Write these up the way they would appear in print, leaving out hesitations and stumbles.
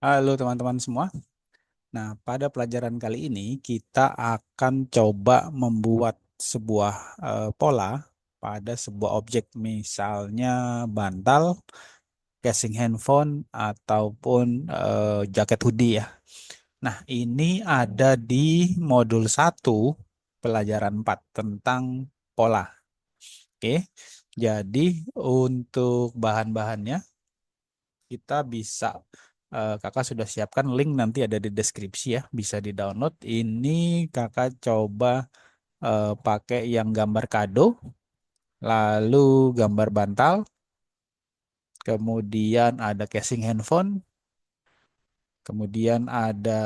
Halo teman-teman semua. Nah, pada pelajaran kali ini kita akan coba membuat sebuah pola pada sebuah objek, misalnya bantal, casing handphone, ataupun jaket hoodie ya. Nah, ini ada di modul 1 pelajaran 4 tentang pola. Oke. Jadi untuk bahan-bahannya kita bisa kakak sudah siapkan link, nanti ada di deskripsi ya, bisa di-download. Ini kakak coba pakai yang gambar kado, lalu gambar bantal, kemudian ada casing handphone, kemudian ada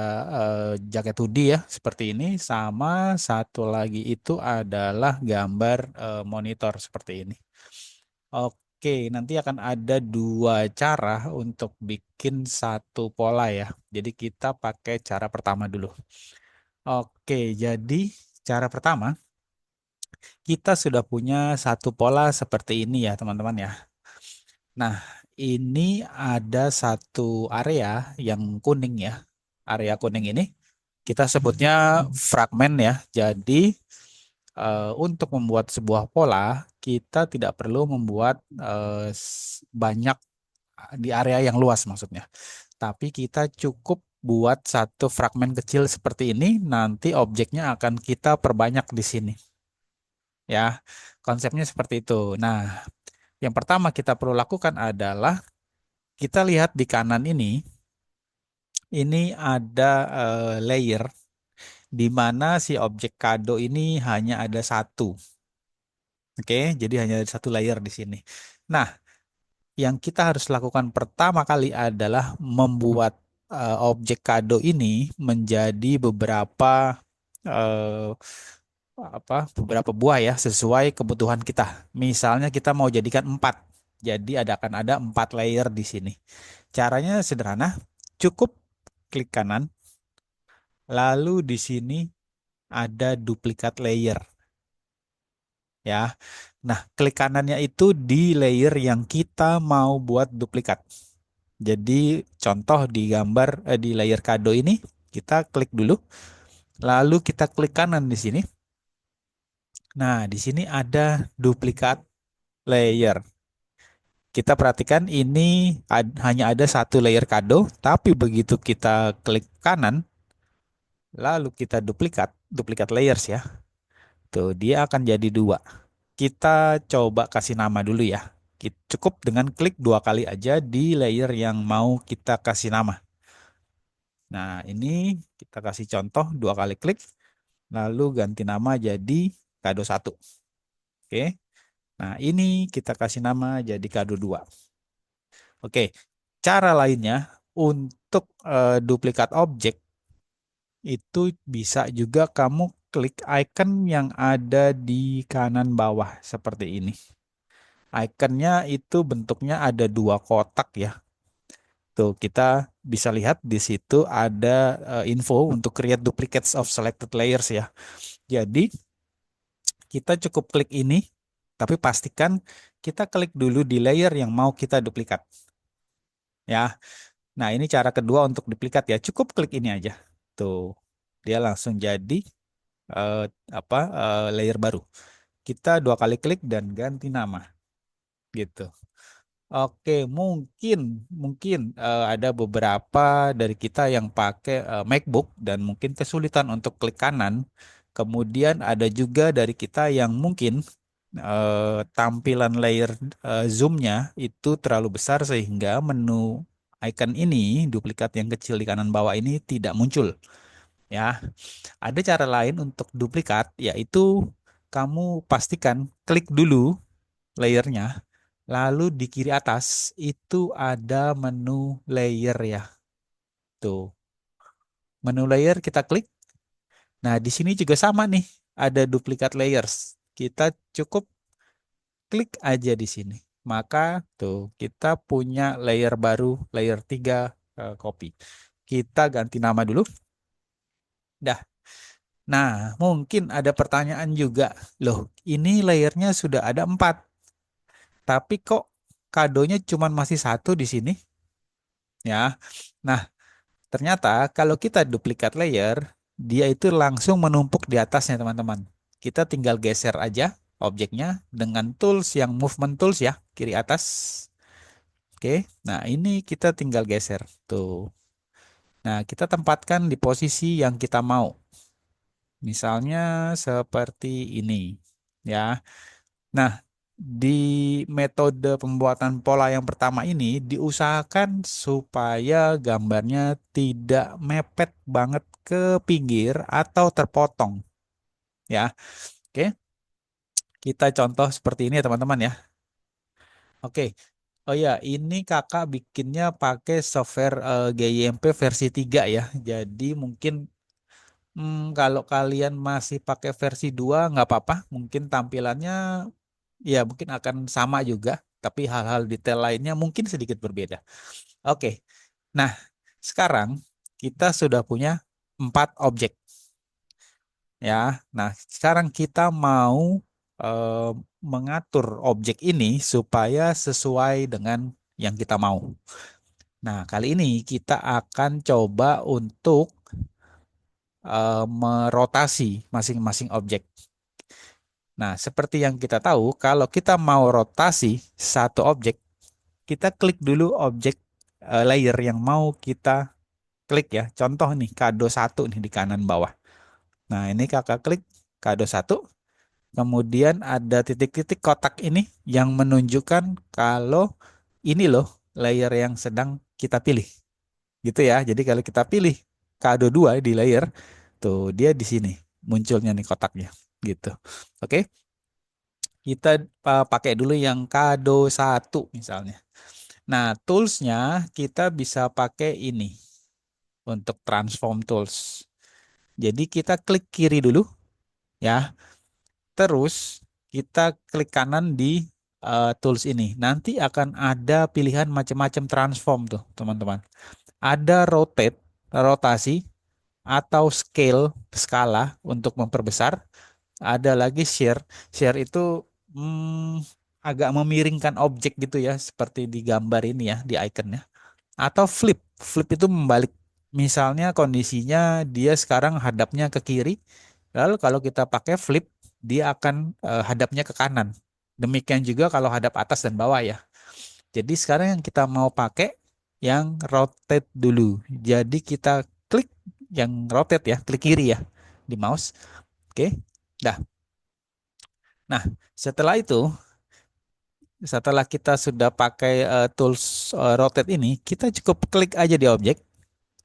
jaket hoodie ya seperti ini, sama satu lagi itu adalah gambar monitor seperti ini. Oke, nanti akan ada dua cara untuk bikin satu pola ya. Jadi kita pakai cara pertama dulu. Oke, jadi cara pertama kita sudah punya satu pola seperti ini ya teman-teman ya. Nah, ini ada satu area yang kuning ya. Area kuning ini kita sebutnya fragmen ya. Jadi untuk membuat sebuah pola, kita tidak perlu membuat banyak di area yang luas maksudnya. Tapi kita cukup buat satu fragmen kecil seperti ini, nanti objeknya akan kita perbanyak di sini. Ya, konsepnya seperti itu. Nah, yang pertama kita perlu lakukan adalah kita lihat di kanan ini ada layer di mana si objek kado ini hanya ada satu. Oke, jadi hanya ada satu layer di sini. Nah, yang kita harus lakukan pertama kali adalah membuat objek kado ini menjadi eh, beberapa buah ya, sesuai kebutuhan kita. Misalnya kita mau jadikan 4, jadi akan ada 4 layer di sini. Caranya sederhana, cukup klik kanan, lalu di sini ada duplikat layer ya. Nah, klik kanannya itu di layer yang kita mau buat duplikat. Jadi contoh di di layer kado ini, kita klik dulu, lalu kita klik kanan di sini. Nah, di sini ada duplikat layer. Kita perhatikan ini hanya ada satu layer kado, tapi begitu kita klik kanan, lalu kita duplikat layers ya. Tuh, dia akan jadi dua. Kita coba kasih nama dulu ya. Cukup dengan klik dua kali aja di layer yang mau kita kasih nama. Nah, ini kita kasih contoh dua kali klik, lalu ganti nama jadi kado satu. Oke. Nah, ini kita kasih nama jadi kado dua. Oke. Cara lainnya untuk duplikat objek itu bisa juga kamu klik icon yang ada di kanan bawah seperti ini. Iconnya itu bentuknya ada dua kotak ya. Tuh, kita bisa lihat di situ ada info untuk create duplicates of selected layers ya. Jadi, kita cukup klik ini, tapi pastikan kita klik dulu di layer yang mau kita duplikat. Ya. Nah, ini cara kedua untuk duplikat ya. Cukup klik ini aja. Tuh, dia langsung jadi eh, layer baru. Kita dua kali klik dan ganti nama gitu. Oke, mungkin mungkin ada beberapa dari kita yang pakai MacBook dan mungkin kesulitan untuk klik kanan. Kemudian ada juga dari kita yang mungkin tampilan layer zoom-nya itu terlalu besar sehingga menu icon ini, duplikat yang kecil di kanan bawah ini tidak muncul. Ya, ada cara lain untuk duplikat, yaitu kamu pastikan klik dulu layernya. Lalu di kiri atas itu ada menu layer ya. Tuh, menu layer kita klik. Nah, di sini juga sama nih, ada duplikat layers. Kita cukup klik aja di sini. Maka tuh kita punya layer baru, layer 3 copy. Kita ganti nama dulu. Dah. Nah, mungkin ada pertanyaan juga. Loh, ini layernya sudah ada 4. Tapi kok kadonya cuma masih satu di sini? Ya. Nah, Ternyata kalau kita duplikat layer, dia itu langsung menumpuk di atasnya teman-teman. Kita tinggal geser aja objeknya dengan tools yang movement tools ya, kiri atas. Oke, nah ini kita tinggal geser. Tuh. Nah, kita tempatkan di posisi yang kita mau. Misalnya seperti ini. Ya. Nah, di metode pembuatan pola yang pertama ini diusahakan supaya gambarnya tidak mepet banget ke pinggir atau terpotong. Ya, oke. Kita contoh seperti ini ya teman-teman ya. Oke. Oh ya, ini kakak bikinnya pakai software GYMP versi 3 ya. Jadi mungkin kalau kalian masih pakai versi 2 nggak apa-apa. Mungkin tampilannya ya mungkin akan sama juga, tapi hal-hal detail lainnya mungkin sedikit berbeda. Oke, nah sekarang kita sudah punya 4 objek ya. Nah sekarang kita mau eh, mengatur objek ini supaya sesuai dengan yang kita mau. Nah kali ini kita akan coba untuk merotasi masing-masing objek. Nah, seperti yang kita tahu, kalau kita mau rotasi satu objek, kita klik dulu objek layer yang mau kita klik ya. Contoh nih, kado satu nih di kanan bawah. Nah, ini kakak klik kado satu. Kemudian ada titik-titik kotak ini yang menunjukkan kalau ini loh layer yang sedang kita pilih. Gitu ya. Jadi kalau kita pilih kado 2 di layer, tuh dia di sini munculnya nih kotaknya. Gitu. Oke. Kita pakai dulu yang kado satu misalnya. Nah, toolsnya kita bisa pakai ini untuk transform tools. Jadi kita klik kiri dulu ya. Terus kita klik kanan di tools ini. Nanti akan ada pilihan macam-macam transform tuh, teman-teman. Ada rotate, rotasi, atau scale, skala untuk memperbesar. Ada lagi share. Share itu agak memiringkan objek gitu ya, seperti di gambar ini ya, di iconnya. Atau flip. Flip itu membalik. Misalnya kondisinya dia sekarang hadapnya ke kiri, lalu kalau kita pakai flip, dia akan hadapnya ke kanan. Demikian juga kalau hadap atas dan bawah ya. Jadi sekarang yang kita mau pakai yang rotate dulu. Jadi kita klik yang rotate ya, klik kiri ya di mouse. Oke. Dah. Nah, setelah itu, setelah kita sudah pakai tools rotate ini, kita cukup klik aja di objek.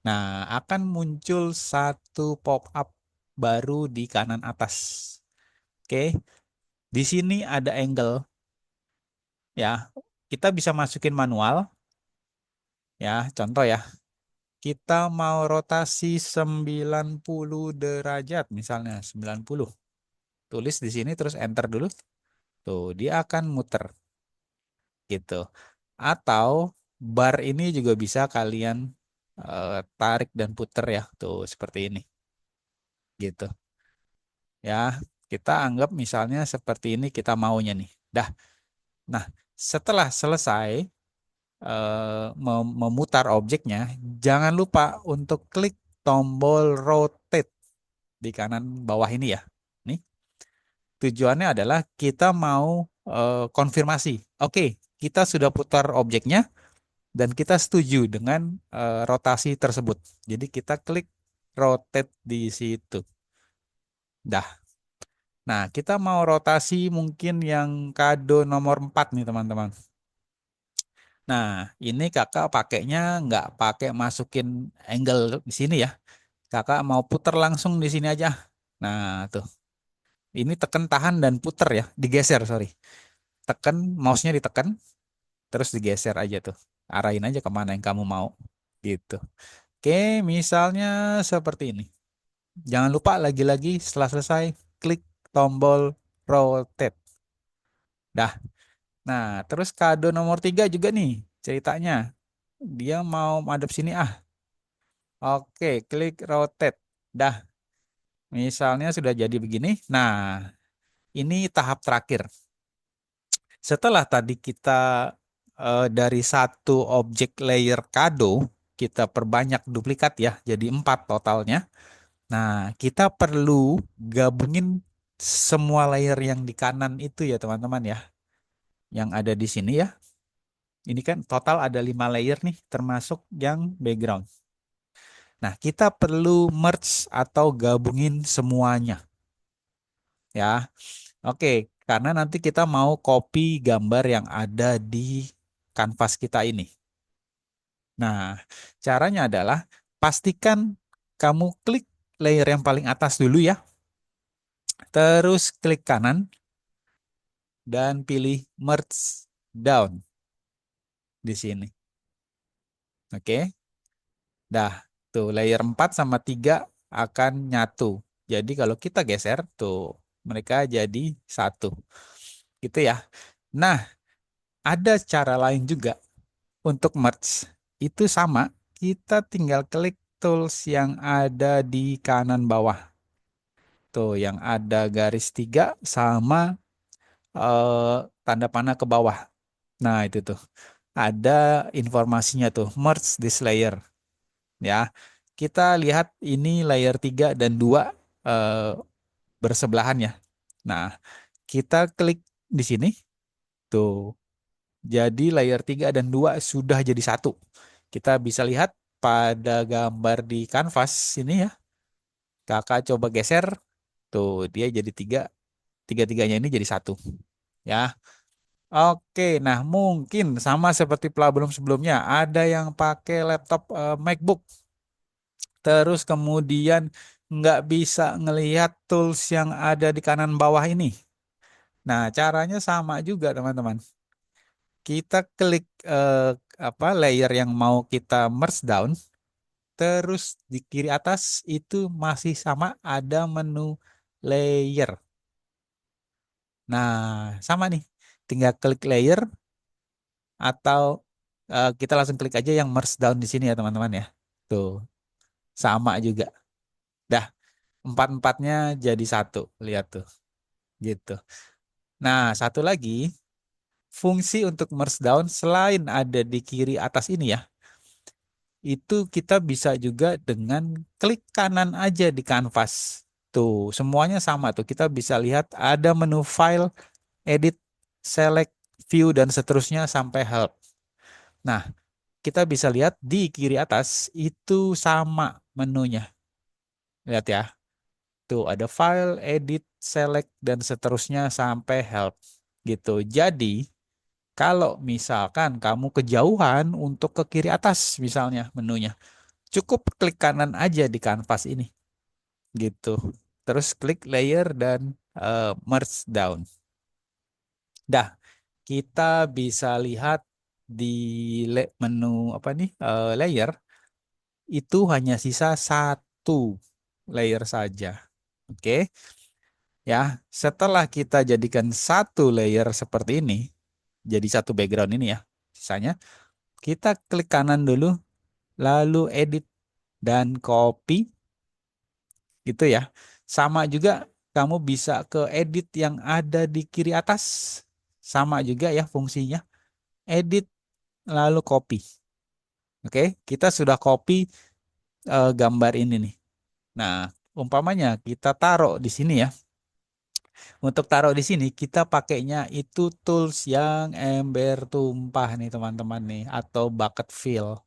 Nah, akan muncul satu pop-up baru di kanan atas. Oke, di sini ada angle ya. Kita bisa masukin manual ya. Contoh ya, kita mau rotasi 90 derajat misalnya 90. Tulis di sini terus enter dulu. Tuh, dia akan muter gitu. Atau bar ini juga bisa kalian tarik dan puter ya, tuh seperti ini, gitu. Ya, kita anggap misalnya seperti ini kita maunya nih. Dah. Nah, setelah selesai memutar objeknya, jangan lupa untuk klik tombol rotate di kanan bawah ini ya. Nih, tujuannya adalah kita mau konfirmasi. Oke, kita sudah putar objeknya. Dan kita setuju dengan rotasi tersebut. Jadi kita klik rotate di situ. Dah. Nah, kita mau rotasi mungkin yang kado nomor 4 nih teman-teman. Nah, ini kakak pakainya nggak pakai masukin angle di sini ya. Kakak mau putar langsung di sini aja. Nah, tuh. Ini tekan tahan dan putar ya. Digeser, sorry. Tekan, mouse-nya ditekan, terus digeser aja tuh. Arahin aja kemana yang kamu mau. Gitu. Oke, misalnya seperti ini. Jangan lupa lagi-lagi setelah selesai klik tombol rotate. Dah. Nah, terus kado nomor 3 juga nih ceritanya. Dia mau madep sini ah. Oke, klik rotate. Dah. Misalnya sudah jadi begini. Nah, ini tahap terakhir. Setelah tadi kita dari satu objek layer kado, kita perbanyak duplikat ya, jadi 4 totalnya. Nah, kita perlu gabungin semua layer yang di kanan itu ya teman-teman ya, yang ada di sini ya. Ini kan total ada 5 layer nih, termasuk yang background. Nah, kita perlu merge atau gabungin semuanya ya. Oke, karena nanti kita mau copy gambar yang ada di kanvas kita ini. Nah, caranya adalah pastikan kamu klik layer yang paling atas dulu ya. Terus klik kanan dan pilih merge down di sini. Oke. Dah, tuh layer 4 sama 3 akan nyatu. Jadi kalau kita geser tuh mereka jadi satu. Gitu ya. Nah, ada cara lain juga untuk merge. Itu sama, kita tinggal klik tools yang ada di kanan bawah. Tuh, yang ada garis 3 sama tanda panah ke bawah. Nah, itu tuh. Ada informasinya tuh, merge this layer. Ya, kita lihat ini layer 3 dan 2 eh, bersebelahan ya. Nah, kita klik di sini. Tuh, jadi layer 3 dan 2 sudah jadi satu. Kita bisa lihat pada gambar di kanvas ini ya. Kakak coba geser. Tuh, dia jadi 3. Tiga-tiganya ini jadi satu. Ya. Oke, nah mungkin sama seperti problem sebelumnya. Ada yang pakai laptop MacBook. Terus kemudian nggak bisa ngelihat tools yang ada di kanan bawah ini. Nah, caranya sama juga teman-teman. Kita klik layer yang mau kita merge down, terus di kiri atas itu masih sama ada menu layer. Nah, sama nih. Tinggal klik layer atau kita langsung klik aja yang merge down di sini ya teman-teman ya. Tuh, sama juga. Dah, empat-empatnya jadi satu. Lihat tuh, gitu. Nah, satu lagi, fungsi untuk merge down selain ada di kiri atas ini ya, itu kita bisa juga dengan klik kanan aja di kanvas. Tuh, semuanya sama tuh. Kita bisa lihat ada menu file, edit, select, view, dan seterusnya sampai help. Nah, kita bisa lihat di kiri atas itu sama menunya. Lihat ya. Tuh, ada file, edit, select, dan seterusnya sampai help. Gitu. Jadi, kalau misalkan kamu kejauhan untuk ke kiri atas misalnya menunya, cukup klik kanan aja di kanvas ini. Gitu. Terus klik layer dan merge down. Dah, kita bisa lihat di menu apa nih layer itu hanya sisa satu layer saja. Oke, ya. Setelah kita jadikan satu layer seperti ini, jadi satu background ini ya, sisanya kita klik kanan dulu, lalu edit dan copy gitu ya. Sama juga kamu bisa ke edit yang ada di kiri atas. Sama juga ya fungsinya. Edit lalu copy. Oke, kita sudah copy gambar ini nih. Nah, umpamanya kita taruh di sini ya. Untuk taruh di sini kita pakainya itu tools yang ember tumpah nih teman-teman nih atau bucket fill.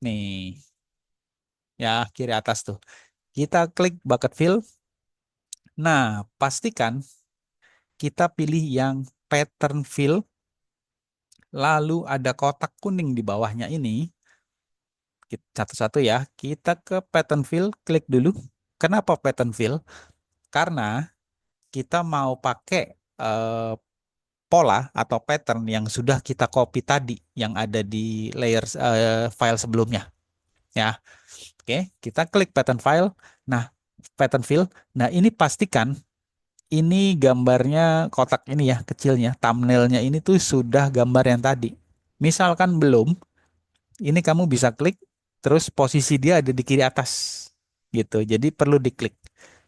Nih, ya kiri atas tuh. Kita klik bucket fill. Nah, pastikan kita pilih yang pattern fill. Lalu ada kotak kuning di bawahnya ini. Satu-satu ya. Kita ke pattern fill, klik dulu. Kenapa pattern fill? Karena kita mau pakai eh, pola atau pattern yang sudah kita copy tadi yang ada di layer file sebelumnya ya. Oke, kita klik pattern file. Nah, pattern fill. Nah, ini pastikan ini gambarnya kotak ini ya, kecilnya, thumbnailnya ini tuh sudah gambar yang tadi. Misalkan belum, ini kamu bisa klik terus posisi dia ada di kiri atas gitu. Jadi perlu diklik.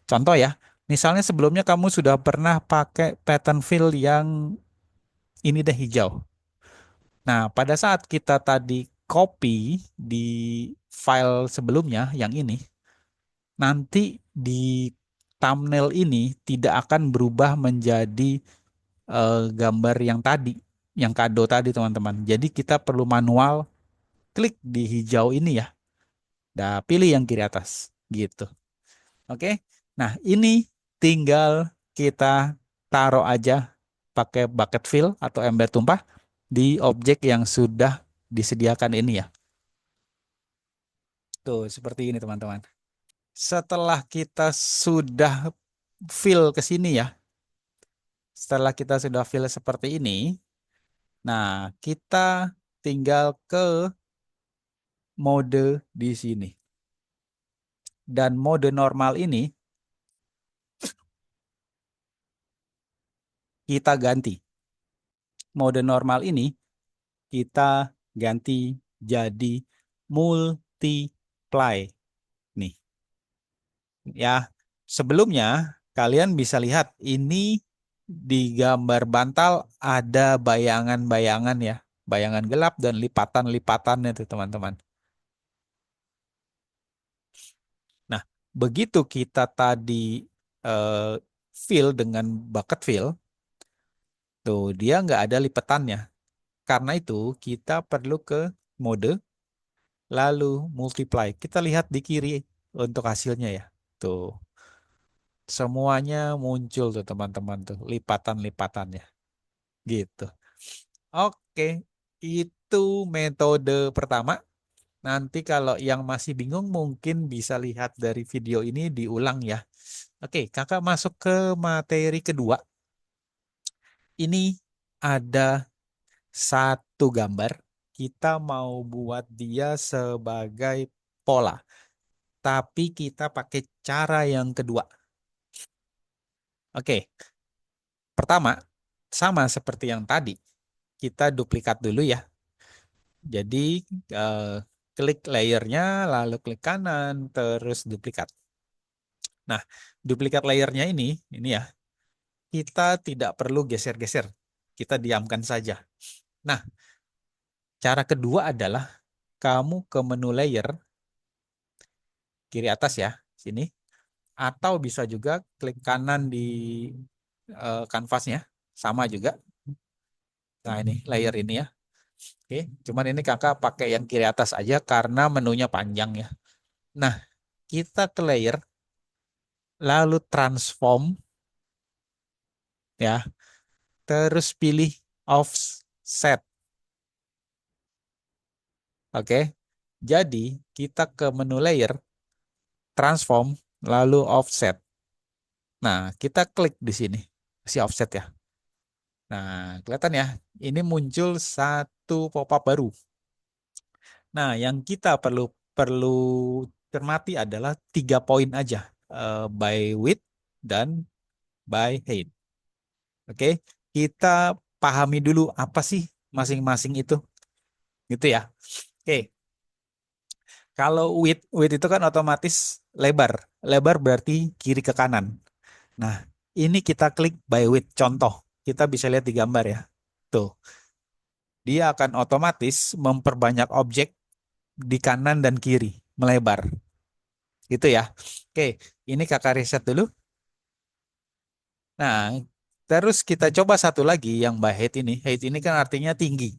Contoh ya, misalnya sebelumnya kamu sudah pernah pakai pattern fill yang ini deh hijau. Nah, pada saat kita tadi copy di file sebelumnya yang ini, nanti di thumbnail ini tidak akan berubah menjadi gambar yang tadi, yang kado tadi teman-teman. Jadi kita perlu manual klik di hijau ini ya. Dah pilih yang kiri atas gitu. Oke. Nah, ini tinggal kita taruh aja pakai bucket fill atau ember tumpah di objek yang sudah disediakan ini ya. Tuh, seperti ini teman-teman. Setelah kita sudah fill ke sini ya, setelah kita sudah fill seperti ini, nah kita tinggal ke mode di sini. Dan mode normal ini kita ganti. Mode normal ini kita ganti jadi multiply. Nih, ya. Sebelumnya kalian bisa lihat ini di gambar bantal ada bayangan-bayangan ya. Bayangan gelap dan lipatan-lipatannya tuh teman-teman. Nah, begitu kita tadi eh, fill dengan bucket fill, tuh dia nggak ada lipatannya. Karena itu kita perlu ke mode lalu multiply. Kita lihat di kiri untuk hasilnya ya. Tuh, semuanya muncul tuh teman-teman tuh lipatan-lipatannya gitu. Oke, itu metode pertama. Nanti kalau yang masih bingung mungkin bisa lihat dari video ini diulang ya. Oke, kakak masuk ke materi kedua. Ini ada satu gambar. Kita mau buat dia sebagai pola. Tapi kita pakai cara yang kedua. Oke, pertama, sama seperti yang tadi. Kita duplikat dulu ya. Jadi, eh, klik layernya, lalu klik kanan, terus duplikat. Nah, duplikat layernya ini ya, kita tidak perlu geser-geser. Kita diamkan saja. Nah, cara kedua adalah kamu ke menu layer, kiri atas ya, sini. Atau bisa juga klik kanan di kanvasnya, sama juga. Nah, ini layer ini ya. Oke, cuman ini kakak pakai yang kiri atas aja karena menunya panjang ya. Nah, kita ke layer, lalu transform ya, terus pilih offset. Oke, jadi kita ke menu layer, transform, lalu offset. Nah, kita klik di sini, si offset ya. Nah, kelihatan ya, ini muncul satu pop-up baru. Nah, yang kita perlu perlu cermati adalah 3 poin aja, by width dan by height. Oke, kita pahami dulu apa sih masing-masing itu, gitu ya. Oke, kalau width itu kan otomatis lebar, lebar berarti kiri ke kanan. Nah, ini kita klik by width. Contoh, kita bisa lihat di gambar ya. Tuh, dia akan otomatis memperbanyak objek di kanan dan kiri, melebar. Gitu ya. Oke, ini kakak riset dulu. Nah, terus kita coba satu lagi yang by height ini. Height ini kan artinya tinggi.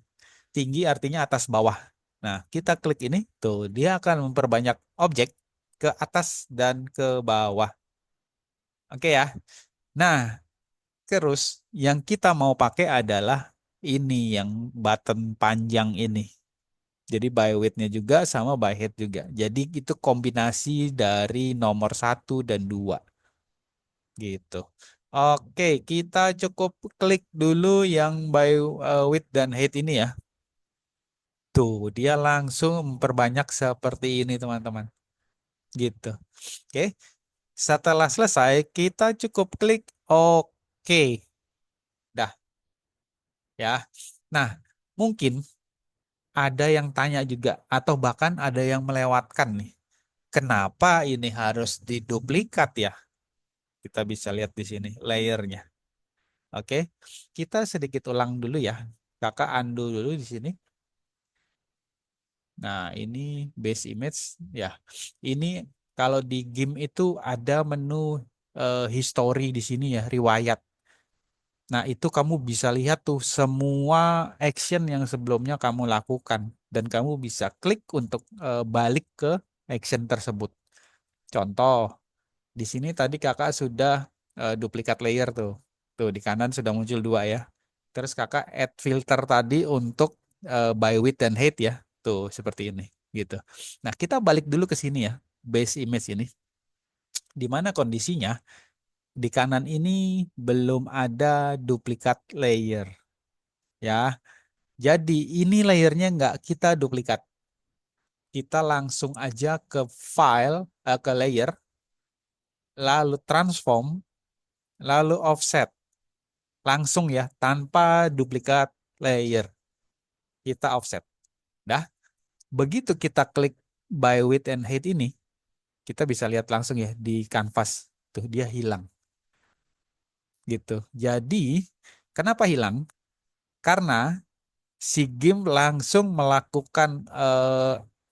Tinggi artinya atas bawah. Nah, kita klik ini, tuh dia akan memperbanyak objek ke atas dan ke bawah. Oke ya. Nah, terus yang kita mau pakai adalah ini yang button panjang ini. Jadi by width-nya juga sama by height juga. Jadi itu kombinasi dari nomor satu dan dua gitu. Oke, kita cukup klik dulu yang by width dan height ini ya. Tuh, dia langsung memperbanyak seperti ini teman-teman. Gitu. Oke, setelah selesai kita cukup klik oke. Dah ya. Nah, mungkin ada yang tanya juga atau bahkan ada yang melewatkan nih. Kenapa ini harus diduplikat ya? Kita bisa lihat di sini layernya. Oke, kita sedikit ulang dulu ya. Kakak undo dulu di sini. Nah, ini base image ya. Ini kalau di game itu ada menu history di sini ya, riwayat. Nah, itu kamu bisa lihat tuh semua action yang sebelumnya kamu lakukan dan kamu bisa klik untuk balik ke action tersebut. Contoh, di sini tadi kakak sudah duplikat layer tuh. Tuh di kanan sudah muncul dua ya. Terus kakak add filter tadi untuk by width dan height ya. Tuh seperti ini gitu. Nah, kita balik dulu ke sini ya. Base image ini. Di mana kondisinya di kanan ini belum ada duplikat layer ya. Jadi ini layernya nggak kita duplikat. Kita langsung aja ke file, ke layer, lalu transform, lalu offset. Langsung ya, tanpa duplikat layer. Kita offset. Dah, begitu kita klik by width and height ini, kita bisa lihat langsung ya di canvas. Tuh, dia hilang. Gitu. Jadi, kenapa hilang? Karena si game langsung melakukan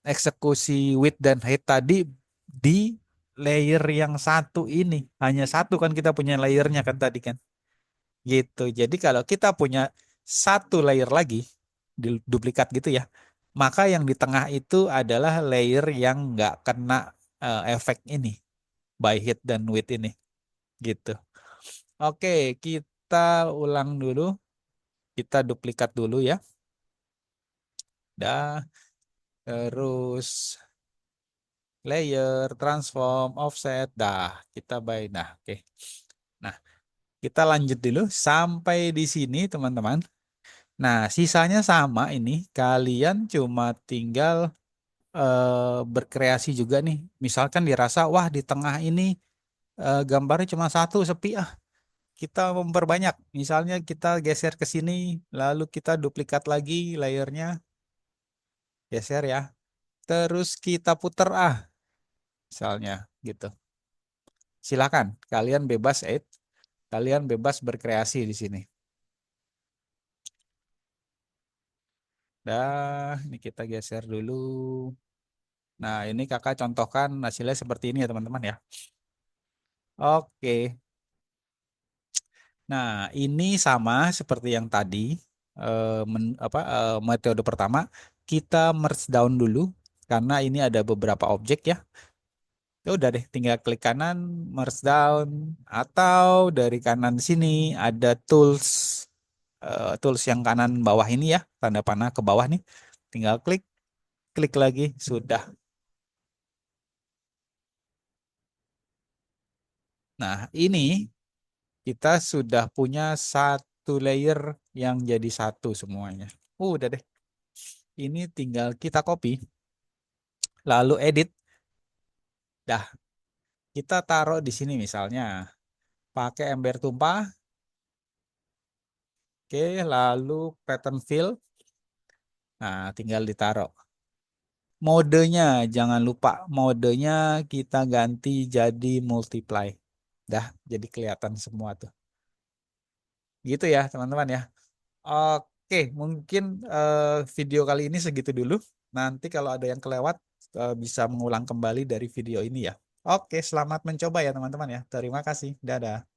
eksekusi width dan height tadi di layer yang satu ini. Hanya satu kan kita punya layernya kan tadi kan. Gitu. Jadi kalau kita punya satu layer lagi, duplikat gitu ya, maka yang di tengah itu adalah layer yang nggak kena efek ini, by hit dan width ini. Gitu. Oke, kita ulang dulu. Kita duplikat dulu ya. Dah, terus layer, transform, offset. Dah, kita by. Nah, oke. Nah, kita lanjut dulu sampai di sini, teman-teman. Nah, sisanya sama ini. Kalian cuma tinggal berkreasi juga nih. Misalkan dirasa, wah di tengah ini gambarnya cuma satu, sepi ah. Kita memperbanyak. Misalnya kita geser ke sini, lalu kita duplikat lagi layernya, geser ya. Terus kita puter ah, misalnya gitu. Silakan, kalian bebas kalian bebas berkreasi di sini. Dah, ini kita geser dulu. Nah, ini kakak contohkan hasilnya seperti ini ya teman-teman ya. Oke. Nah, ini sama seperti yang tadi. Metode pertama, kita merge down dulu karena ini ada beberapa objek ya. Ya udah deh, tinggal klik kanan, merge down, atau dari kanan sini ada tools, tools yang kanan bawah ini ya, tanda panah ke bawah nih. Tinggal klik, klik lagi, sudah. Nah, ini kita sudah punya satu layer yang jadi satu semuanya. Udah deh. Ini tinggal kita copy, lalu edit. Dah, kita taruh di sini misalnya. Pakai ember tumpah. Oke, lalu pattern fill. Nah, tinggal ditaruh. Modenya, jangan lupa modenya kita ganti jadi multiply. Dah, jadi kelihatan semua tuh. Gitu ya, teman-teman ya. Oke, mungkin video kali ini segitu dulu. Nanti kalau ada yang kelewat, bisa mengulang kembali dari video ini ya. Oke, selamat mencoba ya teman-teman ya. Terima kasih. Dadah.